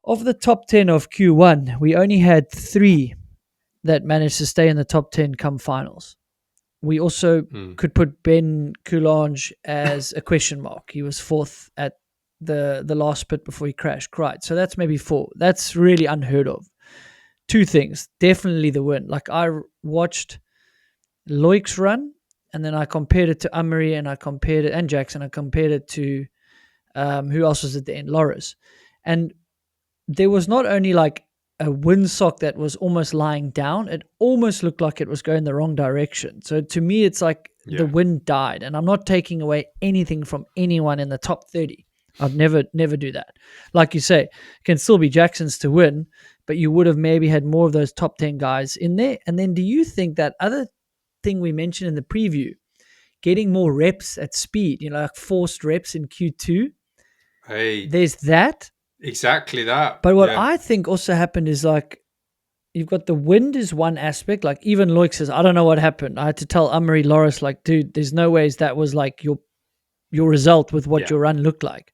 Of the top 10 of Q1, we only had 3 that managed to stay in the top 10 come finals. We also could put Ben Coulange as a question mark. He was 4th at the last bit before he crashed. Right, so that's maybe 4. That's really unheard of. 2 things. Definitely the win. Like, I watched Loic's run, and then I compared it to Amory, and I compared it, and Jackson. I compared it to who else was at the end? Loris. And there was not only like a windsock that was almost lying down, it almost looked like it was going the wrong direction. So to me, it's like the wind died, and I'm not taking away anything from anyone in the top 30. I'd never do that. Like you say, it can still be Jackson's to win, but you would have maybe had more of those top 10 guys in there. And then do you think that other thing we mentioned in the preview, getting more reps at speed, like forced reps in Q2, there's that. Exactly that. But what I think also happened is, like, you've got the wind is one aspect. Like, even Loic says, I don't know what happened. I had to tell Amory Loris, like, dude, there's no ways that was like your result with what your run looked like.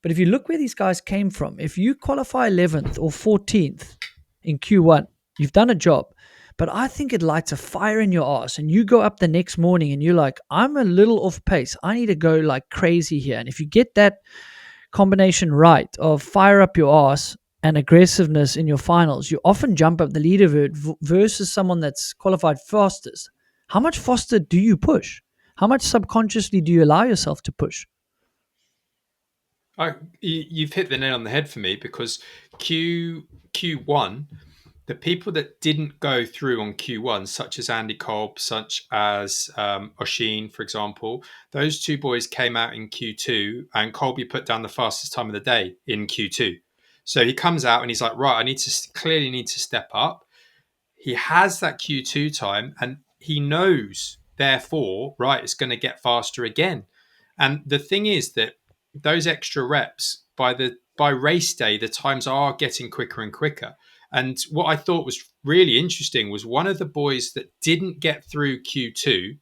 But if you look where these guys came from, if you qualify 11th or 14th in Q1, you've done a job. But I think it lights a fire in your ass, and you go up the next morning and you're like, I'm a little off pace. I need to go like crazy here. And if you get that combination right of fire up your ass and aggressiveness in your finals, you often jump up the leaderboard versus someone that's qualified fastest. How much faster do you push? How much subconsciously do you allow yourself to push? You've hit the nail on the head for me, because Q1, the people that didn't go through on Q1, such as Andy Kolb, such as Oshin, for example, those 2 boys came out in Q2, and Colby put down the fastest time of the day in Q2. So he comes out and he's like, right, I clearly need to step up. He has that Q2 time, and he knows, therefore, right, it's going to get faster again. And the thing is that those extra reps, by race day, the times are getting quicker and quicker. And what I thought was really interesting was one of the boys that didn't get through Q2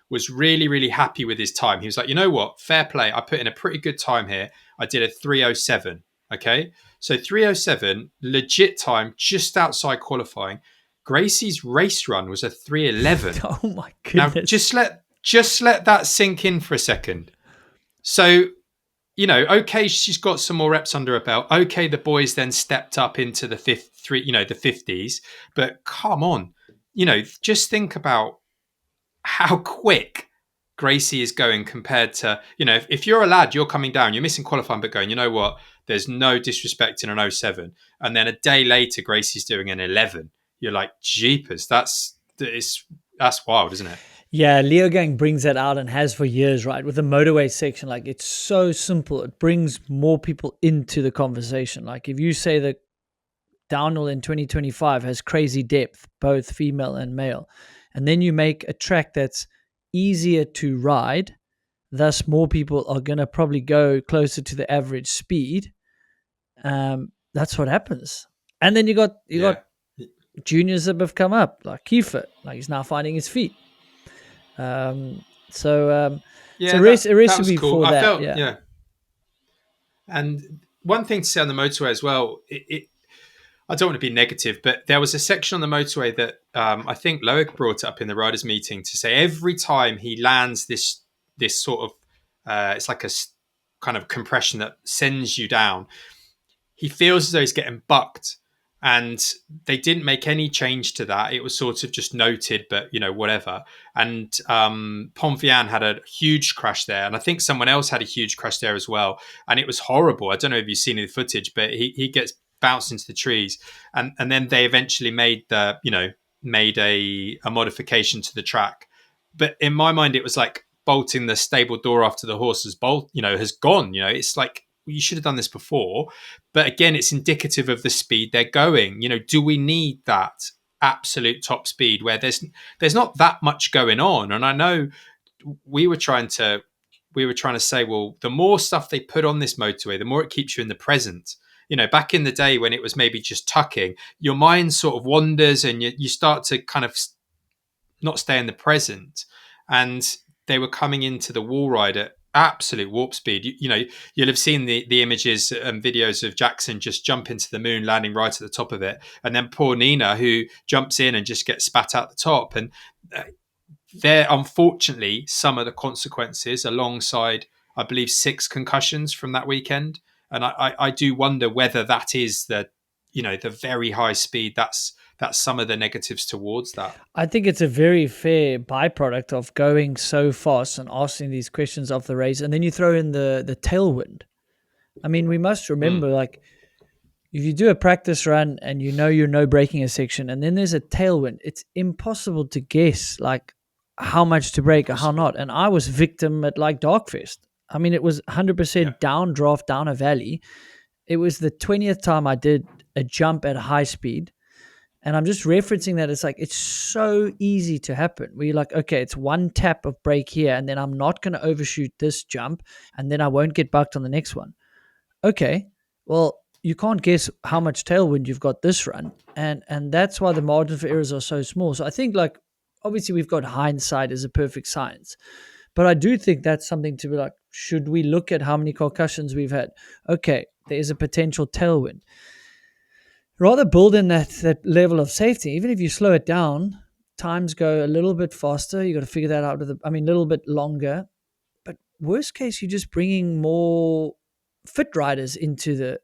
was really, really happy with his time. He was like, you know what? Fair play. I put in a pretty good time here. I did a 3:07. Okay. So 3:07, legit time, just outside qualifying. Gracie's race run was a 3:11. Oh my goodness. Now, just let that sink in for a second. So, okay, she's got some more reps under her belt. Okay, the boys then stepped up into the the 50s. But come on, just think about how quick Gracie is going compared to, if you're a lad, you're coming down, you're missing qualifying, but going, you know what? There's no disrespect in an 07. And then a day later, Gracie's doing an 11. You're like, jeepers, that's wild, isn't it? Yeah, Leogang brings that out and has for years, right? With the motorway section, like, it's so simple. It brings more people into the conversation. Like, if you say that downhill in 2025 has crazy depth, both female and male, and then you make a track that's easier to ride, thus more people are going to probably go closer to the average speed. That's what happens. And then you got juniors that have come up, like Kiefer, like he's now finding his feet. So a recipe cool. For that. Yeah. And one thing to say on the motorway as well, I don't want to be negative, but there was a section on the motorway that I think Loic brought up in the riders' meeting to say every time he lands this sort of, it's like a kind of compression that sends you down, he feels as though he's getting bucked. And they didn't make any change to that. It was sort of just noted, but, whatever. And Ponvian had a huge crash there. And I think someone else had a huge crash there as well. And it was horrible. I don't know if you've seen the footage, but he gets bounced into the trees. And then they eventually made a modification to the track. But in my mind, it was like bolting the stable door after the horse has gone. It's like, you should have done this before. But again, it's indicative of the speed they're going. Do we need that absolute top speed where there's not that much going on? And I know we were trying to say, well, the more stuff they put on this motorway, the more it keeps you in the present. Back in the day when it was maybe just tucking, your mind sort of wanders and you start to kind of not stay in the present. And they were coming into the wall ride at absolute warp speed. You'll have seen the images and videos of Jackson just jump into the moon, landing right at the top of it, and then poor Nina who jumps in and just gets spat out the top. And uh, there, unfortunately, some of the consequences alongside, I believe, 6 concussions from that weekend. And I do wonder whether that is the very high speed. That's some of the negatives towards that. I think it's a very fair byproduct of going so fast and asking these questions of the race, and then you throw in the tailwind. I mean, we must remember, like, if you do a practice run and you're no breaking a section, and then there's a tailwind, it's impossible to guess like how much to break or how not. And I was victim at like Darkfest. I mean, it was 100% downdraft down a valley. It was the 20th time I did a jump at high speed. And I'm just referencing that it's like, it's so easy to happen. Where you're like, okay, it's one tap of break here, and then I'm not going to overshoot this jump, and then I won't get bucked on the next one. Okay, well, you can't guess how much tailwind you've got this run. And that's why the margin for errors are so small. So I think, like, obviously we've got hindsight as a perfect science. But I do think that's something to be like, should we look at how many concussions we've had? Okay, there is a potential tailwind. Rather build in that level of safety. Even if you slow it down, times go a little bit faster. You got to figure that out a little bit longer. But worst case, you're just bringing more fit riders into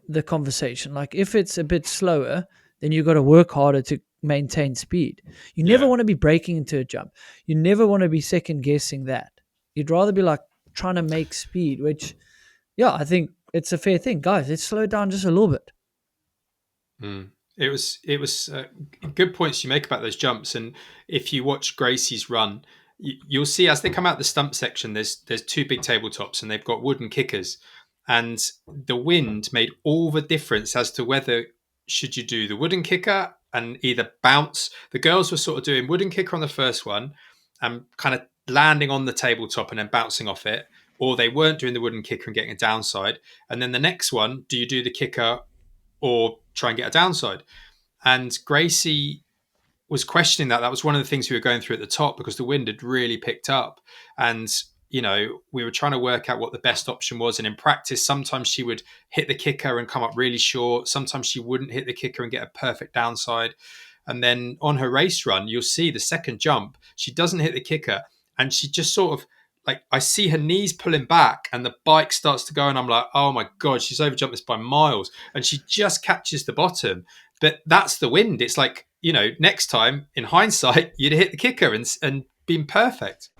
the conversation. Like, if it's a bit slower, then you've got to work harder to maintain speed. You never want to be breaking into a jump. You never want to be second guessing that. You'd rather be like trying to make speed, which, yeah, I think it's a fair thing. Guys, let's slow it down just a little bit. It was good points you make about those jumps. And if you watch Gracie's run, you'll see as they come out the stump section, there's 2 big tabletops and they've got wooden kickers, and the wind made all the difference as to whether should you do the wooden kicker and either bounce. The girls were sort of doing wooden kicker on the first one and kind of landing on the tabletop and then bouncing off it, or they weren't doing the wooden kicker and getting a downside. And then the next one, do you do the kicker or try and get a downside? And Gracie was questioning that. That was one of the things we were going through at the top, because the wind had really picked up. And, we were trying to work out what the best option was. And in practice, sometimes she would hit the kicker and come up really short. Sometimes she wouldn't hit the kicker and get a perfect downside. And then on her race run, you'll see the second jump, she doesn't hit the kicker. And she just sort of, like, I see her knees pulling back and the bike starts to go, and I'm like, oh my God, she's overjumped this by miles. And she just catches the bottom. But that's the wind. It's like, next time, in hindsight, you'd hit the kicker and been perfect.